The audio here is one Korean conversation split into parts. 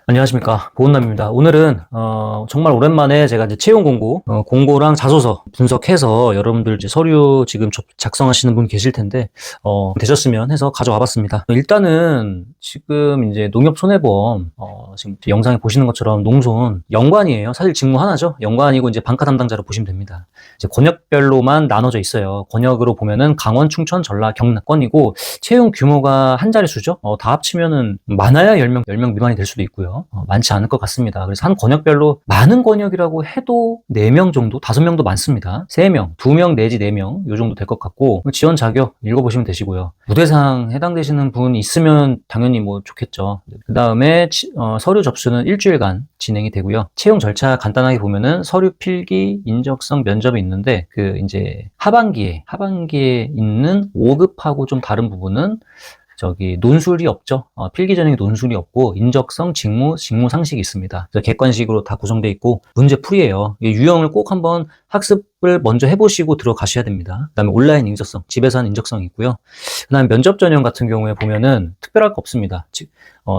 안녕하십니까. 보은남입니다. 오늘은, 정말 오랜만에 제가 이제 채용 공고, 공고랑 자소서 분석해서 여러분들 이제 서류 지금 작성하시는 분 계실 텐데, 되셨으면 해서 가져와 봤습니다. 일단은 지금 이제 농협손해보험, 지금 영상에 보시는 것처럼 농손 연관이에요. 사실 직무 하나죠. 연관이고 이제 반카 담당자로 보시면 됩니다. 이제 권역별로만 나눠져 있어요. 권역으로 보면은 강원, 충천, 전라, 경남권이고, 채용 규모가 한 자릿수죠. 다 합치면은 많아야 10명 미만이 될 수도 있고요. 많지 않을 것 같습니다. 그래서 한 권역별로 많은 권역이라고 해도 4명 정도, 5명도 많습니다. 3명, 2명 내지 4명 요 정도 될 것 같고, 지원 자격 읽어보시면 되시고요. 무대상 해당되시는 분 있으면 당연히 뭐 좋겠죠. 그 다음에 서류 접수는 일주일간 진행이 되고요. 채용 절차 간단하게 보면은 서류 필기, 인적성, 면접이 있는데 이제 하반기에 있는 5급하고 좀 다른 부분은 논술이 없죠. 필기 전형에 논술이 없고 인적성, 직무 상식이 있습니다. 그래서 객관식으로 다 구성되어 있고 문제풀이에요. 유형을 꼭 한번 학습을 먼저 해보시고 들어가셔야 됩니다. 그 다음에 온라인 인적성, 집에서 하는 인적성이 있고요. 그 다음에 면접 전형 같은 경우에 보면은 특별할 거 없습니다.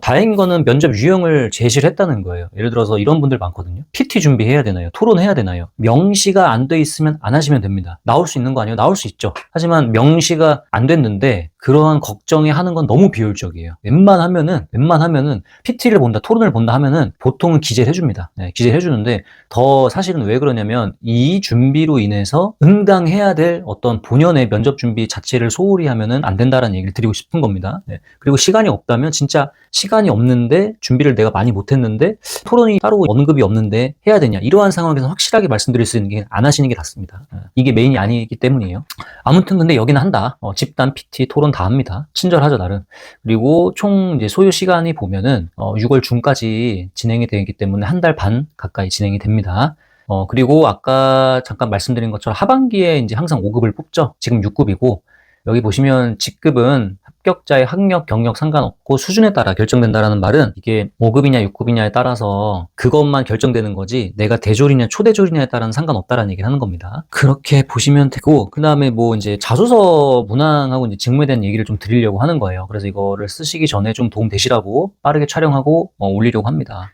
다행인 거는 면접 유형을 제시를 했다는 거예요. 예를 들어서 이런 분들 많거든요. PT 준비해야 되나요? 토론해야 되나요? 명시가 안 돼 있으면 안 하시면 됩니다. 나올 수 있는 거 아니에요? 나올 수 있죠. 하지만 명시가 안 됐는데 그러한 걱정에 하는 건 너무 비효율적이에요. 웬만하면은 PT를 본다, 토론을 본다 하면은 보통은 기재를 해줍니다. 네, 기재를 해주는데 더 사실은 왜 그러냐면 이 준비로 인해서 응당해야 될 어떤 본연의 면접 준비 자체를 소홀히 하면은 안 된다라는 얘기를 드리고 싶은 겁니다. 네, 그리고 시간이 없다면 진짜 시간이 없는데 준비를 내가 많이 못했는데 토론이 따로 언급이 없는데 해야 되냐, 이러한 상황에서 확실하게 말씀드릴 수 있는 게 안 하시는 게 낫습니다. 이게 메인이 아니기 때문이에요. 아무튼 근데 여기는 한다. 집단 PT 토론 다 합니다. 친절하죠 나름. 그리고 총 이제 소요 시간이 보면은 6월 중까지 진행이 되기 때문에 한 달 반 가까이 진행이 됩니다. 그리고 아까 잠깐 말씀드린 것처럼 하반기에 이제 항상 5급을 뽑죠. 지금 6급이고 여기 보시면 직급은 합격자의 학력, 경력 상관없고 수준에 따라 결정된다라는 말은 이게 5급이냐 6급이냐에 따라서 그것만 결정되는 거지 내가 대졸이냐 초대졸이냐에 따라는 상관없다라는 얘기를 하는 겁니다. 그렇게 보시면 되고, 그 다음에 뭐 이제 자소서 문항하고 이제 직무에 대한 얘기를 좀 드리려고 하는 거예요. 그래서 이거를 쓰시기 전에 좀 도움 되시라고 빠르게 촬영하고 올리려고 합니다.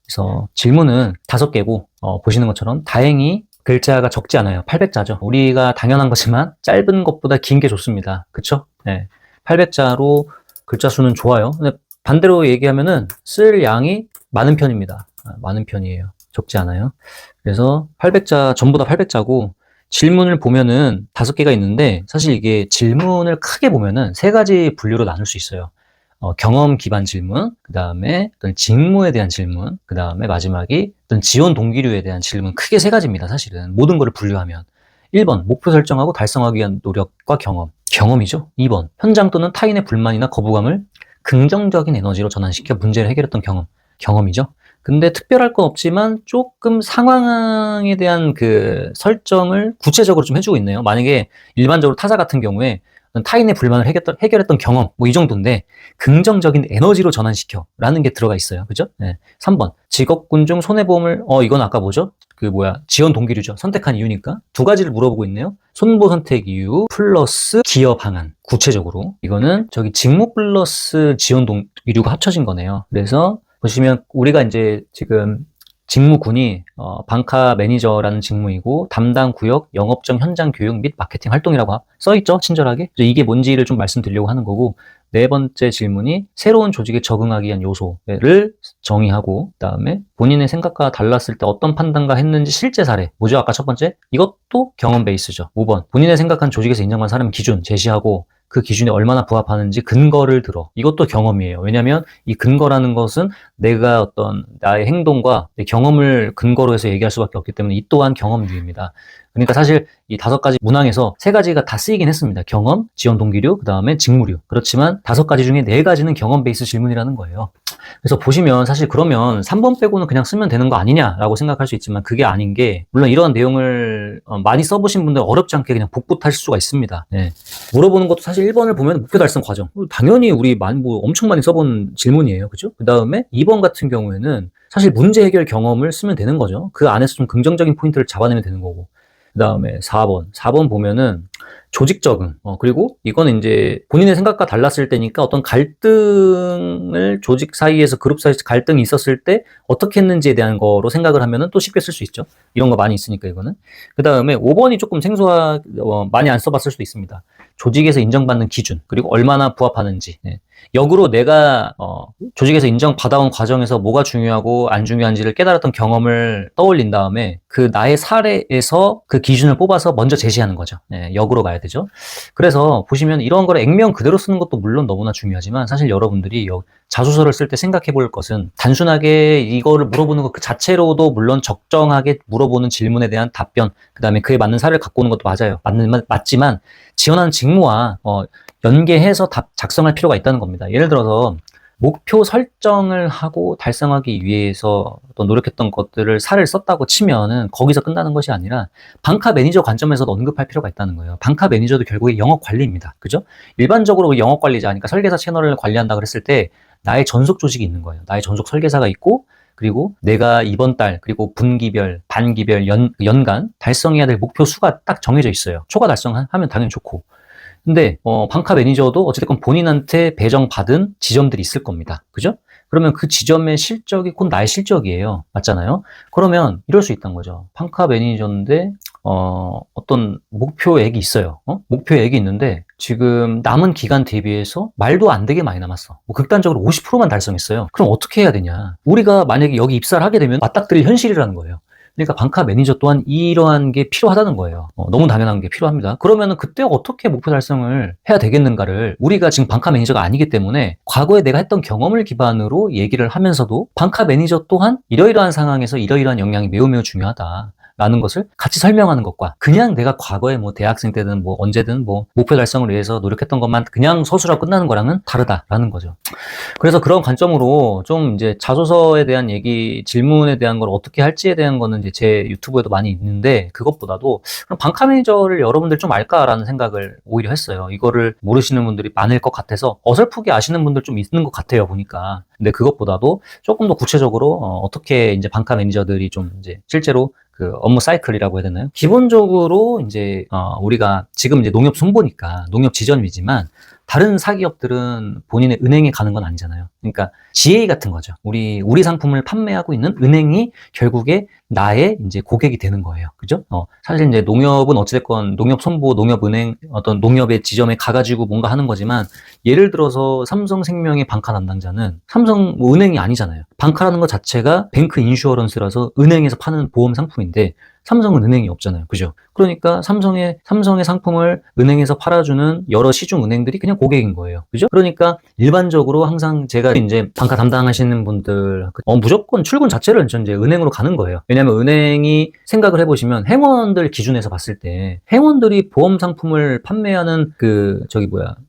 그래서 질문은 5개고 보시는 것처럼 다행히 글자가 적지 않아요. 800자죠. 우리가 당연한 거지만 짧은 것보다 긴 게 좋습니다. 그쵸? 네. 800자로 글자 수는 좋아요. 근데 반대로 얘기하면은 쓸 양이 많은 편입니다. 많은 편이에요. 적지 않아요. 그래서 800자, 전부 다 800자고 질문을 보면은 5개가 있는데 사실 이게 질문을 크게 보면은 3가지 분류로 나눌 수 있어요. 경험 기반 질문, 그 다음에 어떤 직무에 대한 질문, 그 다음에 마지막이 어떤 지원 동기류에 대한 질문. 크게 3가지입니다. 사실은 모든 거를 분류하면 1번 목표 설정하고 달성하기 위한 노력과 경험이죠. 2번 현장 또는 타인의 불만이나 거부감을 긍정적인 에너지로 전환시켜 문제를 해결했던 경험이죠. 근데 특별할 건 없지만 조금 상황에 대한 그 설정을 구체적으로 좀 해주고 있네요. 만약에 일반적으로 타자 같은 경우에 타인의 불만을 해결했던 경험, 뭐 이 정도인데, 긍정적인 에너지로 전환시켜 라는 게 들어가 있어요. 그죠? 네. 3번. 직업군 중 손해보험을, 이건 아까 뭐죠? 지원 동기류죠. 선택한 이유니까. 2가지를 물어보고 있네요. 손보 선택 이유, 플러스 기여 방안. 구체적으로. 이거는 직무 플러스 지원 동기류가 합쳐진 거네요. 그래서 보시면 우리가 이제 지금 직무군이 방카 매니저라는 직무이고 담당 구역 영업정 현장 교육 및 마케팅 활동이라고 써있죠. 친절하게. 이게 뭔지를 좀 말씀드리려고 하는 거고, 4번째 질문이 새로운 조직에 적응하기 위한 요소를 정의하고, 그 다음에 본인의 생각과 달랐을 때 어떤 판단과 했는지 실제 사례. 뭐죠? 아까 첫 번째? 이것도 경험 베이스죠. 5번. 본인의 생각한 조직에서 인정한 사람 기준 제시하고 그 기준에 얼마나 부합하는지 근거를 들어. 이것도 경험이에요. 왜냐면 이 근거라는 것은 내가 어떤 나의 행동과 내 경험을 근거로 해서 얘기할 수밖에 없기 때문에 이 또한 경험류입니다. 그러니까 사실 이 5가지 문항에서 3가지가 다 쓰이긴 했습니다. 경험, 지원 동기류, 그 다음에 직무류. 그렇지만 5가지 중에 4가지는 경험 베이스 질문이라는 거예요. 그래서 보시면 사실 그러면 3번 빼고는 그냥 쓰면 되는 거 아니냐라고 생각할 수 있지만 그게 아닌 게, 물론 이런 내용을 많이 써보신 분들 어렵지 않게 그냥 복붙하실 수가 있습니다. 네. 물어보는 것도 사실 1번을 보면 목표 달성 과정. 당연히 우리 엄청 많이 써본 질문이에요. 그죠? 그 다음에 2번 같은 경우에는 사실 문제 해결 경험을 쓰면 되는 거죠. 그 안에서 좀 긍정적인 포인트를 잡아내면 되는 거고. 그 다음에 4번 보면은 조직 적응, 그리고 이거는 이제 본인의 생각과 달랐을 때니까 어떤 갈등을 조직 사이에서 그룹 사이에서 갈등이 있었을 때 어떻게 했는지에 대한 거로 생각을 하면은 또 쉽게 쓸 수 있죠. 이런 거 많이 있으니까 이거는. 그 다음에 5번이 조금 많이 안 써봤을 수도 있습니다. 조직에서 인정받는 기준, 그리고 얼마나 부합하는지. 네. 역으로 내가 조직에서 인정받아온 과정에서 뭐가 중요하고 안 중요한지를 깨달았던 경험을 떠올린 다음에 그 나의 사례에서 그 기준을 뽑아서 먼저 제시하는 거죠. 네, 역으로 가야 되죠. 그래서 보시면 이런 거를 액면 그대로 쓰는 것도 물론 너무나 중요하지만 사실 여러분들이 자소서를 쓸 때 생각해 볼 것은 단순하게 이거를 물어보는 것 그 자체로도 물론 적정하게 물어보는 질문에 대한 답변, 그 다음에 그에 맞는 사례를 갖고 오는 것도 맞아요. 맞지만 지원하는 직무와 연계해서 작성할 필요가 있다는 겁니다. 예를 들어서 목표 설정을 하고 달성하기 위해서 또 노력했던 것들을 사례를 썼다고 치면은 거기서 끝나는 것이 아니라 방카 매니저 관점에서도 언급할 필요가 있다는 거예요. 방카 매니저도 결국에 영업 관리입니다. 그죠? 일반적으로 영업 관리자니까 설계사 채널을 관리한다 그랬을 때 나의 전속 조직이 있는 거예요. 나의 전속 설계사가 있고 그리고 내가 이번 달 그리고 분기별, 반기별, 연간 달성해야 될 목표 수가 딱 정해져 있어요. 초과 달성하면 당연히 좋고. 근데 방카 매니저도 어찌됐건 본인한테 배정받은 지점들이 있을 겁니다. 그죠? 그러면 그 지점의 실적이 곧 나의 실적이에요. 맞잖아요? 그러면 이럴 수 있다는 거죠. 방카 매니저인데 어떤 목표액이 있어요. 목표액이 있는데 지금 남은 기간 대비해서 말도 안 되게 많이 남았어. 뭐 극단적으로 50%만 달성했어요. 그럼 어떻게 해야 되냐? 우리가 만약에 여기 입사를 하게 되면 맞닥뜨릴 현실이라는 거예요. 그러니까 방카 매니저 또한 이러한 게 필요하다는 거예요. 너무 당연한 게 필요합니다. 그러면은 그때 어떻게 목표 달성을 해야 되겠는가를 우리가 지금 방카 매니저가 아니기 때문에 과거에 내가 했던 경험을 기반으로 얘기를 하면서도 방카 매니저 또한 이러이러한 상황에서 이러이러한 역량이 매우 매우 중요하다. 라는 것을 같이 설명하는 것과 그냥 내가 과거에 뭐 대학생 때든 뭐 언제든 뭐 목표 달성을 위해서 노력했던 것만 그냥 서술하고 끝나는 거랑은 다르다라는 거죠. 그래서 그런 관점으로 좀 이제 자소서에 대한 얘기, 질문에 대한 걸 어떻게 할지에 대한 거는 이제 제 유튜브에도 많이 있는데 그것보다도 그럼 방카 매니저를 여러분들 좀 알까라는 생각을 오히려 했어요. 이거를 모르시는 분들이 많을 것 같아서 어설프게 아시는 분들 좀 있는 것 같아요, 보니까. 근데 그것보다도 조금 더 구체적으로 어떻게 이제 방카 매니저들이 좀 이제 실제로 그 업무 사이클이라고 해야 되나요? 기본적으로 이제 우리가 지금 이제 농협 손보니까 농협 지점이지만 다른 사기업들은 본인의 은행에 가는 건 아니잖아요. 그러니까 GA 같은 거죠. 우리 상품을 판매하고 있는 은행이 결국에 나의 이제 고객이 되는 거예요. 그죠? 사실 이제 농협은 어찌됐건 농협 손보, 농협은행, 어떤 농협의 지점에 가가지고 뭔가 하는 거지만 예를 들어서 삼성생명의 방카 담당자는 은행이 아니잖아요. 방카라는 것 자체가 뱅크 인슈어런스라서 은행에서 파는 보험 상품인데 삼성은 은행이 없잖아요. 그죠? 그러니까 삼성의 상품을 은행에서 팔아주는 여러 시중 은행들이 그냥 고객인 거예요. 그죠? 그러니까 일반적으로 항상 제가 이제 방카 담당하시는 분들, 무조건 출근 자체를 전 이제 은행으로 가는 거예요. 왜냐면 은행이 생각을 해보시면 회원들 기준에서 봤을 때 회원들이 보험 상품을 판매하는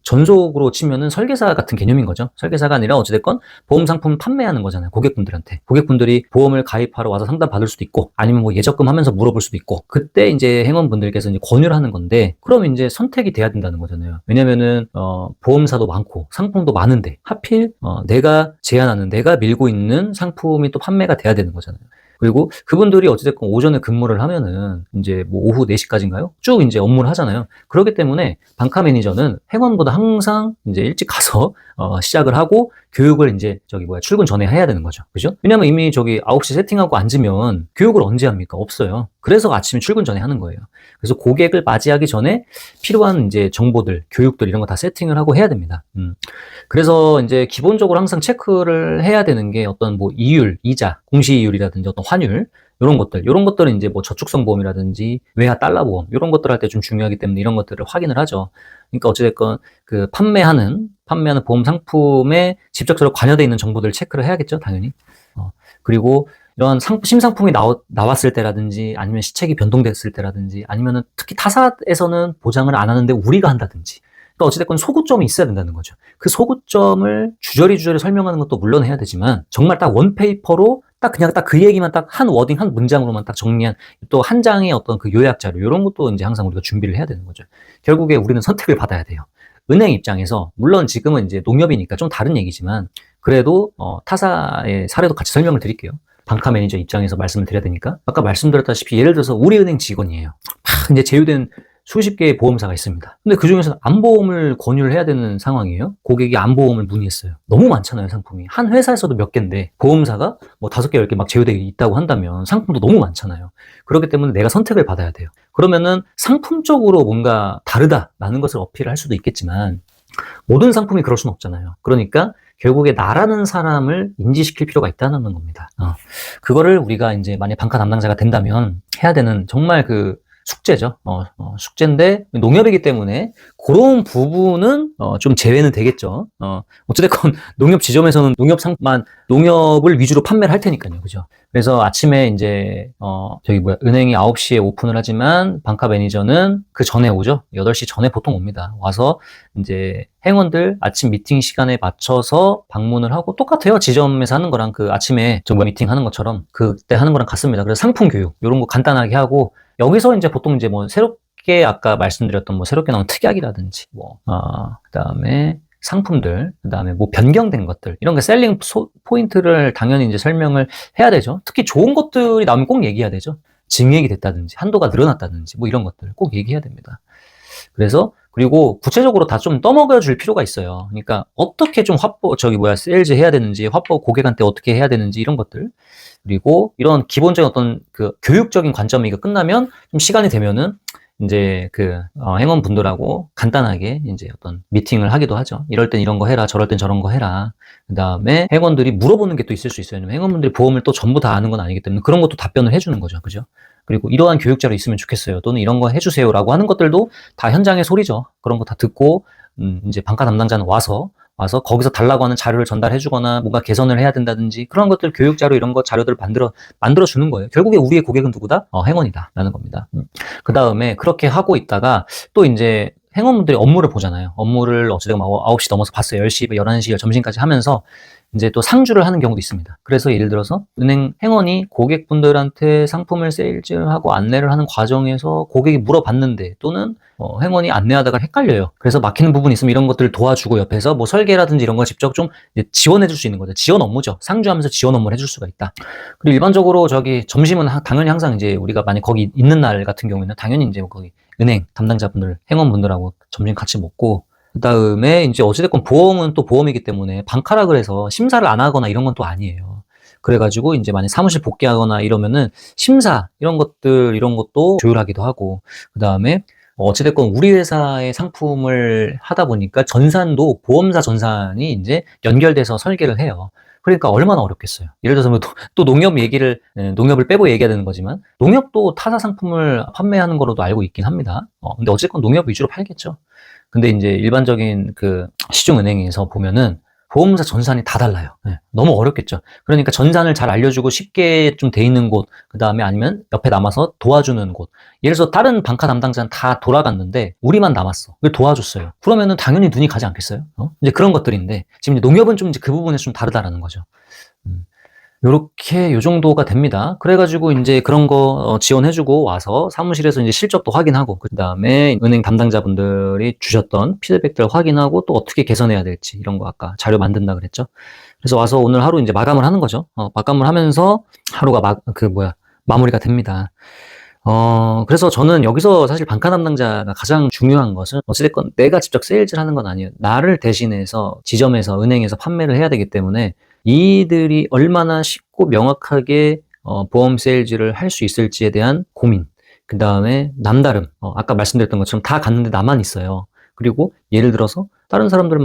전속으로 치면은 설계사 같은 개념인 거죠. 설계사가 아니라 어찌됐건 보험 상품 판매하는 거잖아요. 고객분들한테. 고객분들이 보험을 가입하러 와서 상담 받을 수도 있고 아니면 뭐 예적금 하면서 물어볼 수도 있고 그때 이제 회원분들께서 이제 권유를 하는 건데 그럼 이제 선택이 돼야 된다는 거잖아요. 왜냐면은 보험사도 많고 상품도 많은데 하필 내가 제안하는 내가 밀고 있는 상품이 또 판매가 돼야 되는 거잖아요. 그리고 그분들이 어찌됐건 오전에 근무를 하면은 이제 뭐 오후 4시까지인가요? 쭉 이제 업무를 하잖아요. 그렇기 때문에 방카 매니저는 회원보다 항상 이제 일찍 가서 시작을 하고 교육을 이제 출근 전에 해야 되는 거죠. 그죠? 왜냐면 이미 9시 세팅하고 앉으면 교육을 언제 합니까? 없어요. 그래서 아침에 출근 전에 하는 거예요. 그래서 고객을 맞이하기 전에 필요한 이제 정보들, 교육들 이런 거 다 세팅을 하고 해야 됩니다. 그래서 이제 기본적으로 항상 체크를 해야 되는 게 어떤 뭐 이율, 이자, 공시이율이라든지 어떤 환율 이런 것들은 이제 뭐 저축성 보험이라든지 외화 달러 보험 이런 것들 할 때 좀 중요하기 때문에 이런 것들을 확인을 하죠. 그러니까 어찌됐건 그 판매하는 보험 상품에 직접적으로 관여되어 있는 정보들을 체크를 해야겠죠, 당연히. 그리고 이런 신상품이 나왔을 때라든지 아니면 시책이 변동됐을 때라든지 아니면은 특히 타사에서는 보장을 안 하는데 우리가 한다든지 그러니까 어찌됐건 소구점이 있어야 된다는 거죠. 그 소구점을 주저리 설명하는 것도 물론 해야 되지만 정말 딱 원페이퍼로 딱 그 얘기만 딱 한 워딩 한 문장으로만 딱 정리한 또 한 장의 어떤 그 요약 자료 이런 것도 이제 항상 우리가 준비를 해야 되는 거죠. 결국에 우리는 선택을 받아야 돼요. 은행 입장에서 물론 지금은 이제 농협이니까 좀 다른 얘기지만 그래도 타사의 사례도 같이 설명을 드릴게요. 방카 매니저 입장에서 말씀을 드려야 되니까 아까 말씀드렸다시피 예를 들어서 우리은행 직원이에요. 이제 제휴된 수십 개의 보험사가 있습니다. 근데 그 중에서는 암보험을 권유를 해야 되는 상황이에요. 고객이 암보험을 문의했어요. 너무 많잖아요, 상품이. 한 회사에서도 몇 개인데 보험사가 뭐 5개, 10개 막 제휴되어 있다고 한다면 상품도 너무 많잖아요. 그렇기 때문에 내가 선택을 받아야 돼요. 그러면은 상품적으로 뭔가 다르다라는 것을 어필을 할 수도 있겠지만 모든 상품이 그럴 수는 없잖아요. 그러니까 결국에 나라는 사람을 인지시킬 필요가 있다는 겁니다. 그거를 우리가 이제 만약 방카 담당자가 된다면 해야 되는 정말 그 숙제죠. 숙제인데 농협이기 때문에 그런 부분은 좀 제외는 되겠죠. 어찌됐건 농협 지점에서는 농협을 위주로 판매를 할 테니까요. 그죠? 그래서 아침에 이제 은행이 9시에 오픈을 하지만 방카 매니저는 그 전에 오죠. 8시 전에 보통 옵니다. 와서 이제 행원들 아침 미팅 시간에 맞춰서 방문을 하고 똑같아요. 지점에서 하는 거랑 그 아침에 미팅 하는 것처럼 그때 하는 거랑 같습니다. 그래서 상품 교육 이런 거 간단하게 하고 여기서 이제 보통 이제 뭐 새롭게 아까 말씀드렸던 뭐 새롭게 나온 특약이라든지 그다음에 상품들, 그다음에 뭐 변경된 것들 이런 게 셀링 포인트를 당연히 이제 설명을 해야 되죠. 특히 좋은 것들이 나오면 꼭 얘기해야 되죠. 증액이 됐다든지 한도가 늘어났다든지 뭐 이런 것들 꼭 얘기해야 됩니다. 그래서 그리고 구체적으로 다 좀 떠먹여 줄 필요가 있어요. 그러니까 어떻게 좀 세일즈 해야 되는지, 고객한테 어떻게 해야 되는지 이런 것들. 그리고 이런 기본적인 어떤 그 교육적인 관점이 끝나면 좀 시간이 되면은 이제 행원분들하고 간단하게 이제 어떤 미팅을 하기도 하죠. 이럴 땐 이런 거 해라, 저럴 땐 저런 거 해라. 그 다음에 행원들이 물어보는 게 또 있을 수 있어요. 행원분들이 보험을 또 전부 다 아는 건 아니기 때문에 그런 것도 답변을 해주는 거죠. 그죠? 그리고 이러한 교육 자료 있으면 좋겠어요. 또는 이런 거 해주세요라고 하는 것들도 다 현장의 소리죠. 그런 거 다 듣고 이제 방카 담당자는 와서 거기서 달라고 하는 자료를 전달해 주거나 뭔가 개선을 해야 된다든지 그런 것들 교육 자료 이런 거 자료들을 만들어 주는 거예요. 결국에 우리의 고객은 누구다? 행원이다라는 겁니다. 그 다음에 그렇게 하고 있다가 또 이제 행원분들이 업무를 보잖아요. 업무를 어찌되건 9시 넘어서 봤어요. 10시, 11시 점심까지 하면서 이제 또 상주를 하는 경우도 있습니다. 그래서 예를 들어서 은행 행원이 고객분들한테 상품을 세일즈하고 안내를 하는 과정에서 고객이 물어봤는데 또는 행원이 안내하다가 헷갈려요. 그래서 막히는 부분이 있으면 이런 것들을 도와주고 옆에서 뭐 설계라든지 이런 걸 직접 좀 지원해 줄 수 있는 거죠. 지원 업무죠. 상주하면서 지원 업무를 해줄 수가 있다. 그리고 일반적으로 점심은 당연히 항상 이제 우리가 만약 거기 있는 날 같은 경우에는 당연히 이제 거기 은행 담당자분들, 행원분들하고 점심 같이 먹고 그 다음에 이제 어찌됐건 보험은 또 보험이기 때문에 방카라 그래서 심사를 안 하거나 이런 건 또 아니에요. 그래가지고 이제 만약 사무실 복귀하거나 이러면은 심사 이런 것도 조율하기도 하고 그 다음에 어찌됐건 우리 회사의 상품을 하다 보니까 전산도 보험사 전산이 이제 연결돼서 설계를 해요. 그러니까 얼마나 어렵겠어요. 예를 들어서 또 농협을 빼고 얘기해야 되는 거지만 농협도 타사 상품을 판매하는 거로도 알고 있긴 합니다. 근데 어쨌건 농협 위주로 팔겠죠. 근데 이제 일반적인 그 시중은행에서 보면은 보험사 전산이 다 달라요. 너무 어렵겠죠. 그러니까 전산을 잘 알려주고 쉽게 좀 돼 있는 곳, 그 다음에 아니면 옆에 남아서 도와주는 곳. 예를 들어서 다른 방카 담당자는 다 돌아갔는데 우리만 남았어. 그걸 도와줬어요. 그러면은 당연히 눈이 가지 않겠어요? 이제 그런 것들인데 지금 이제 농협은 좀 이제 그 부분에서 좀 다르다라는 거죠. 요렇게 요 정도가 됩니다. 그래가지고 이제 그런 거 지원해주고 와서 사무실에서 이제 실적도 확인하고 그 다음에 은행 담당자분들이 주셨던 피드백들을 확인하고 또 어떻게 개선해야 될지 이런 거 아까 자료 만든다 그랬죠. 그래서 와서 오늘 하루 이제 마감을 하는 거죠. 마감을 하면서 하루가 마무리가 됩니다. 그래서 저는 여기서 사실 방카 담당자가 가장 중요한 것은 어찌됐건 내가 직접 세일즈를 하는 건 아니에요. 나를 대신해서 지점에서 은행에서 판매를 해야 되기 때문에 이들이 얼마나 쉽고 명확하게 보험 세일즈를 할 수 있을지에 대한 고민, 그 다음에 남다름, 아까 말씀드렸던 것처럼 다 갔는데 나만 있어요. 그리고 예를 들어서 다른 사람들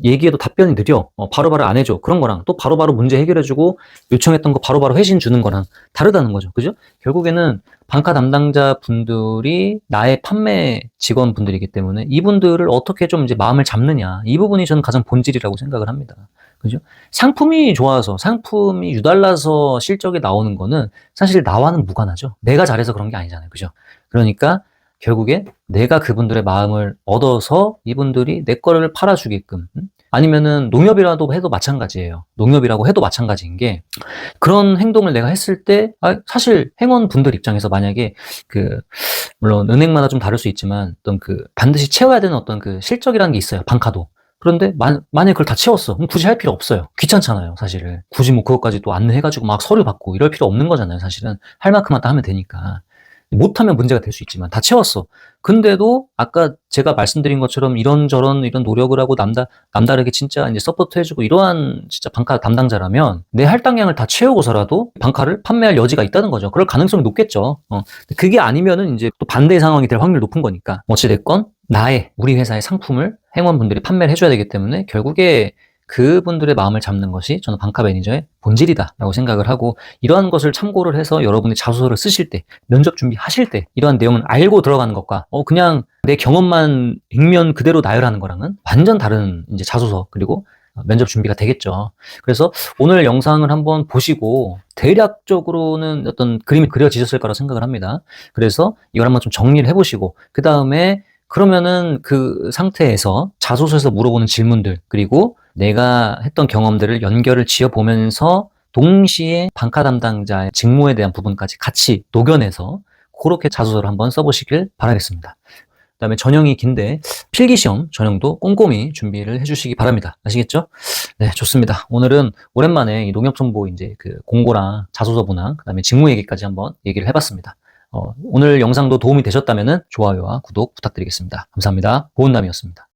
얘기해도 답변이 느려. 바로바로 안 해줘. 그런 거랑 또 바로바로 문제 해결해주고 요청했던 거 바로바로 회신 주는 거랑 다르다는 거죠. 그죠? 결국에는 방카 담당자 분들이 나의 판매 직원분들이기 때문에 이분들을 어떻게 좀 이제 마음을 잡느냐. 이 부분이 저는 가장 본질이라고 생각을 합니다. 그죠? 상품이 좋아서, 상품이 유달나서 실적이 나오는 거는 사실 나와는 무관하죠. 내가 잘해서 그런 게 아니잖아요. 그죠? 그러니까 결국에 내가 그분들의 마음을 얻어서 이분들이 내 거를 팔아주게끔 아니면은 농협이라고 해도 마찬가지인 게 그런 행동을 내가 했을 때 사실 행원분들 입장에서 만약에 물론 은행마다 좀 다를 수 있지만 어떤 반드시 채워야 되는 어떤 실적이라는 게 있어요. 방카도. 그런데 만약에 그걸 다 채웠어. 그럼 굳이 할 필요 없어요. 귀찮잖아요, 사실은. 굳이 그것까지 또 안내해가지고 막 서류 받고 이럴 필요 없는 거잖아요, 사실은. 할 만큼만 다 하면 되니까. 못하면 문제가 될 수 있지만 다 채웠어. 근데도 아까 제가 말씀드린 것처럼 이런저런 이런 노력을 하고 남다르게 진짜 이제 서포트 해주고 이러한 진짜 방카 담당자라면 내 할당량을 다 채우고서라도 방카를 판매할 여지가 있다는 거죠. 그럴 가능성이 높겠죠. 그게 아니면은 이제 또 반대의 상황이 될 확률이 높은 거니까. 어찌됐건 우리 회사의 상품을 행원분들이 판매를 해줘야 되기 때문에 결국에 그분들의 마음을 잡는 것이 저는 방카 매니저의 본질이다라고 생각을 하고, 이러한 것을 참고를 해서 여러분이 자소서를 쓰실 때, 면접 준비하실 때 이러한 내용을 알고 들어가는 것과 그냥 내 경험만 액면 그대로 나열하는 거랑은 완전 다른 이제 자소서 그리고 면접 준비가 되겠죠. 그래서 오늘 영상을 한번 보시고 대략적으로는 어떤 그림이 그려지셨을 거라고 생각을 합니다. 그래서 이걸 한번 좀 정리를 해보시고, 그 다음에 그러면은 그 상태에서 자소서에서 물어보는 질문들 그리고 내가 했던 경험들을 연결을 지어보면서 동시에 방카 담당자의 직무에 대한 부분까지 같이 녹여내서 그렇게 자소서를 한번 써보시길 바라겠습니다. 그 다음에 전형이 긴데 필기시험 전형도 꼼꼼히 준비를 해주시기 바랍니다. 아시겠죠? 네, 좋습니다. 오늘은 오랜만에 이 농협정보 이제 그 공고랑 자소서 분학, 그 다음에 직무 얘기까지 한번 얘기를 해봤습니다. 오늘 영상도 도움이 되셨다면 좋아요와 구독 부탁드리겠습니다. 감사합니다. 보은남이었습니다.